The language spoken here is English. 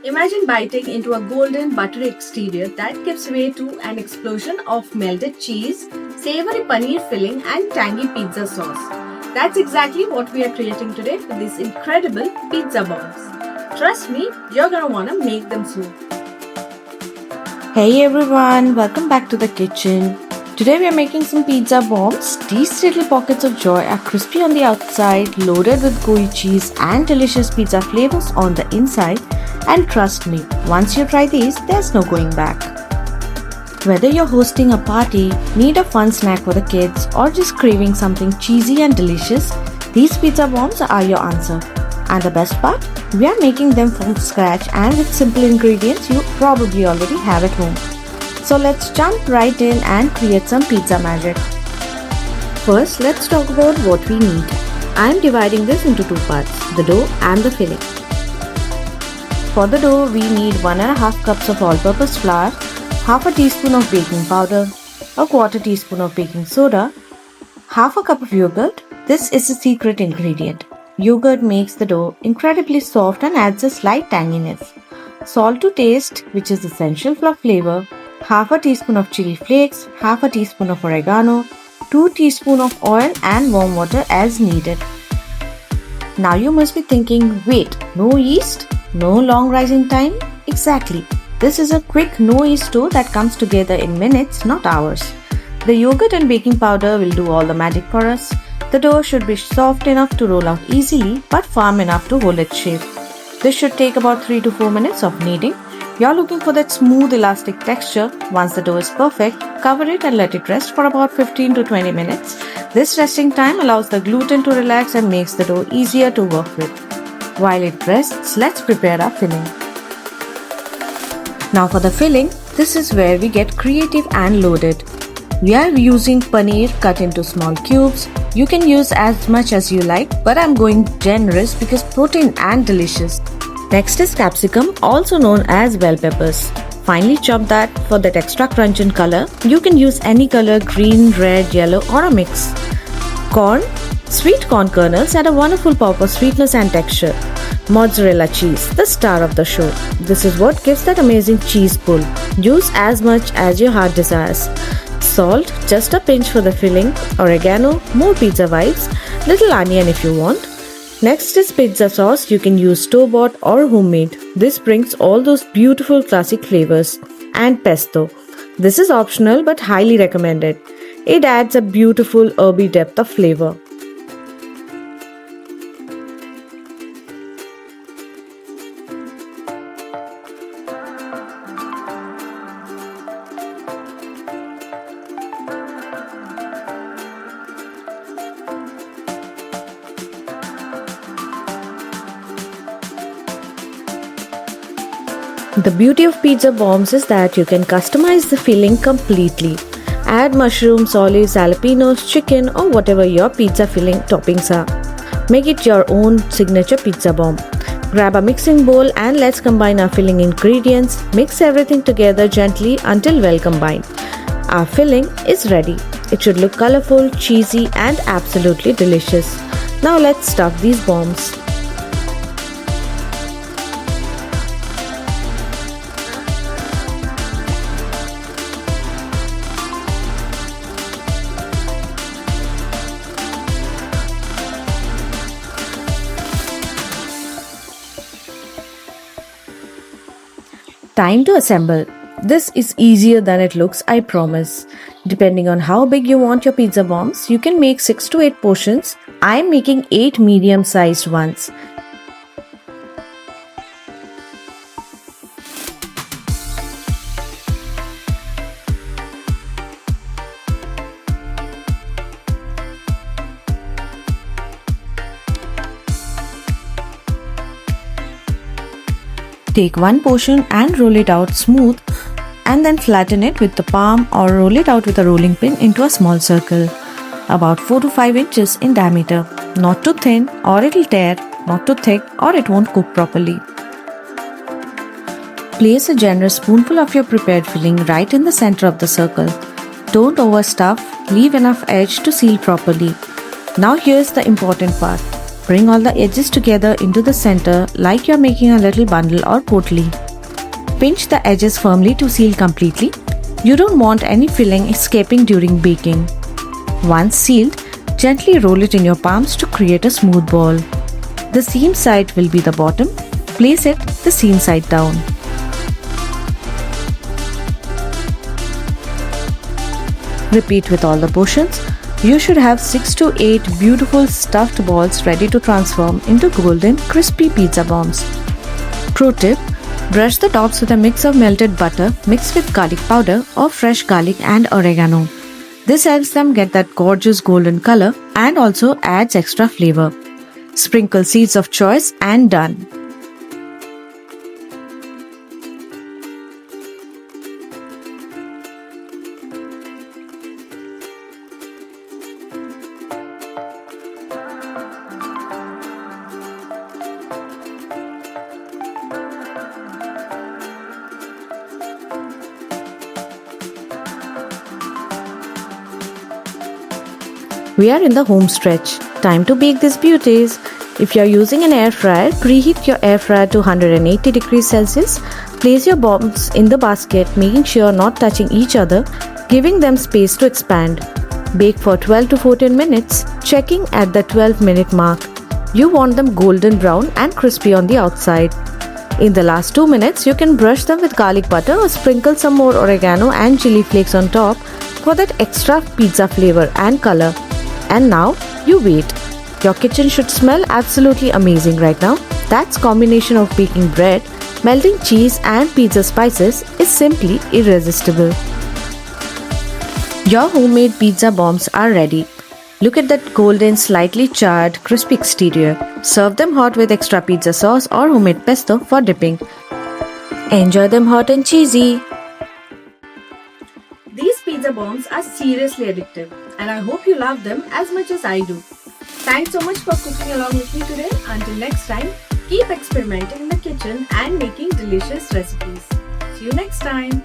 Imagine biting into a golden buttery exterior that gives way to an explosion of melted cheese, savory paneer filling and tangy pizza sauce. That's exactly what we are creating today with these incredible pizza bombs. Trust me, you're gonna wanna make them soon. Hey everyone, welcome back to the kitchen. Today we are making some pizza bombs. These little pockets of joy are crispy on the outside, loaded with gooey cheese and delicious pizza flavors on the inside. And trust me, once you try these, there's no going back. Whether you're hosting a party, need a fun snack for the kids, or just craving something cheesy and delicious, these pizza bombs are your answer. And the best part? We are making them from scratch and with simple ingredients you probably already have at home. So let's jump right in and create some pizza magic. First, let's talk about what we need. I'm dividing this into two parts, the dough and the filling. For the dough, we need 1.5 cups of all-purpose flour, half a teaspoon of baking powder, a quarter teaspoon of baking soda, half a cup of yogurt. This is a secret ingredient. Yogurt makes the dough incredibly soft and adds a slight tanginess. Salt to taste, which is essential for flavor, half a teaspoon of chili flakes, half a teaspoon of oregano, 2 teaspoons of oil and warm water as needed. Now you must be thinking, wait, no yeast? No long rising time? Exactly. This is a quick no yeast dough that comes together in minutes, not hours. The yogurt and baking powder will do all the magic for us. The dough should be soft enough to roll out easily but firm enough to hold its shape. This should take about 3 to 4 minutes of kneading. You're looking for that smooth elastic texture. Once the dough is perfect, cover it and let it rest for about 15 to 20 minutes. This resting time allows the gluten to relax and makes the dough easier to work with. While it rests, let's prepare our filling. Now for the filling, this is where we get creative and loaded. We are using paneer cut into small cubes. You can use as much as you like, but I'm going generous because protein and delicious. Next is capsicum, also known as bell peppers. Finely chop that for that extra crunch and color. You can use any color, green, red, yellow or a mix. Corn. Sweet corn kernels add a wonderful pop of sweetness and texture. Mozzarella cheese, the star of the show. This is what gives that amazing cheese pull. Use as much as your heart desires. Salt, just a pinch for the filling. Oregano, more pizza vibes. Little onion if you want. Next is pizza sauce. You can use store-bought or homemade. This brings all those beautiful classic flavors. And pesto. This is optional but highly recommended. It adds a beautiful herby depth of flavor. The beauty of pizza bombs is that you can customize the filling completely. Add mushrooms, olives, jalapenos, chicken or whatever your pizza filling toppings are. Make it your own signature pizza bomb. Grab a mixing bowl and let's combine our filling ingredients. Mix everything together gently until well combined. Our filling is ready. It should look colorful, cheesy and absolutely delicious. Now let's stuff these bombs. Time to assemble. This is easier than it looks, I promise. Depending on how big you want your pizza bombs, you can make 6 to 8 portions. I am making 8 medium-sized ones. Take one portion and roll it out smooth and then flatten it with the palm or roll it out with a rolling pin into a small circle. about 4 to 5 inches in diameter. Not too thin or it'll tear, not too thick or it won't cook properly. Place a generous spoonful of your prepared filling right in the center of the circle. Don't overstuff, leave enough edge to seal properly. Now here's the important part. Bring all the edges together into the center like you're making a little bundle or potli. Pinch the edges firmly to seal completely. You don't want any filling escaping during baking. Once sealed, gently roll it in your palms to create a smooth ball. The seam side will be the bottom. Place it the seam side down. Repeat with all the portions. You should have 6 to 8 beautiful stuffed balls ready to transform into golden crispy pizza bombs. Pro tip: brush the tops with a mix of melted butter mixed with garlic powder or fresh garlic and oregano. This helps them get that gorgeous golden color and also adds extra flavor. Sprinkle seeds of choice and done. We are in the home stretch. Time to bake these beauties. If you are using an air fryer, preheat your air fryer to 180 degrees Celsius. Place your bombs in the basket, making sure not touching each other, giving them space to expand. Bake for 12 to 14 minutes, checking at the 12-minute mark. You want them golden brown and crispy on the outside. In the last 2 minutes, you can brush them with garlic butter or sprinkle some more oregano and chili flakes on top for that extra pizza flavor and color. And now, you wait. Your kitchen should smell absolutely amazing right now. That combination of baking bread, melting cheese and pizza spices is simply irresistible. Your homemade pizza bombs are ready. Look at that golden, slightly charred, crispy exterior. Serve them hot with extra pizza sauce or homemade pesto for dipping. Enjoy them hot and cheesy. These pizza bombs are seriously addictive, and I hope you love them as much as I do. Thanks so much for cooking along with me today. Until next time, keep experimenting in the kitchen and making delicious recipes. See you next time.